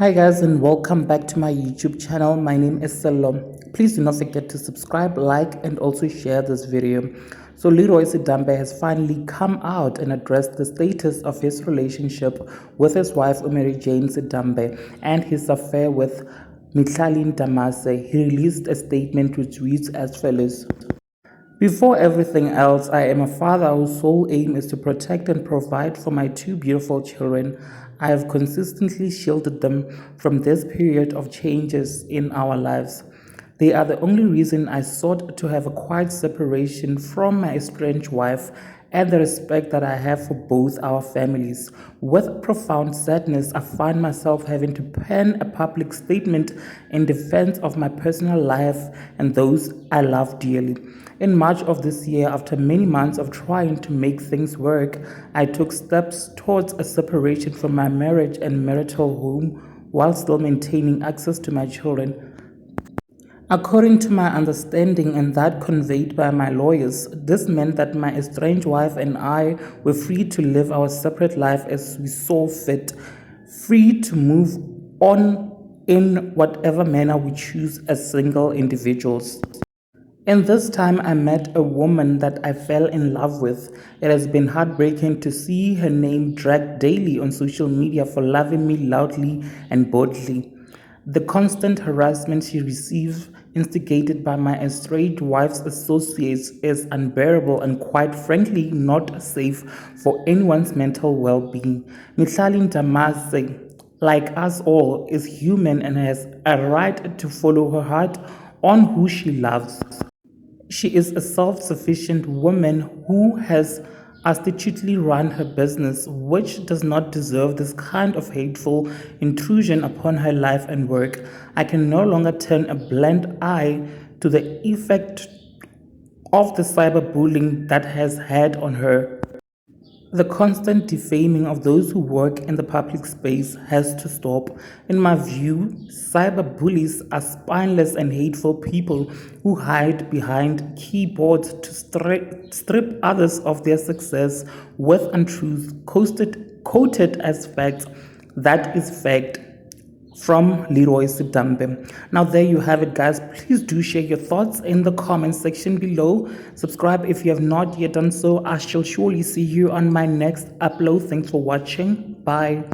Hi guys and welcome back to my YouTube channel. My name is Salom. Please do not forget to subscribe, like and also share this video. So Leeroy Sidambe has finally come out and addressed the status of his relationship with his wife MaryJane Sidambe and his affair with Mihlali. He released a statement which reads as follows. Before everything else, I am a father whose sole aim is to protect and provide for my two beautiful children. I have consistently shielded them from this period of changes in our lives. They are the only reason I sought to have a quiet separation from my estranged wife and the respect that I have for both our families. With profound sadness, I find myself having to pen a public statement in defense of my personal life and those I love dearly. In March of this year, after many months of trying to make things work, I took steps towards a separation from my marriage and marital home while still maintaining access to my children. According to my understanding and that conveyed by my lawyers, this meant that my estranged wife and I were free to live our separate life as we saw fit, free to move on in whatever manner we choose as single individuals. In this time, I met a woman that I fell in love with. It has been heartbreaking to see her name dragged daily on social media for loving me loudly and boldly. The constant harassment she receives, instigated by my estranged wife's associates, is unbearable and quite frankly not safe for anyone's mental well-being. Mihlali, like us all, is human and has a right to follow her heart on who she loves. She is a self-sufficient woman who has astutely run her business, which does not deserve this kind of hateful intrusion upon her life and work. I can no longer turn a blind eye to the effect of the cyberbullying that has had on her. The constant defaming of those who work in the public space has to stop. In my view, cyberbullies are spineless and hateful people who hide behind keyboards to strip others of their success with untruths quoted as facts. That is fact from Leeroy Sidambe. Now there you have it guys. Please do share your thoughts in the comment section below. Subscribe if you have not yet done so. I shall surely see you on my next upload. Thanks for watching. Bye.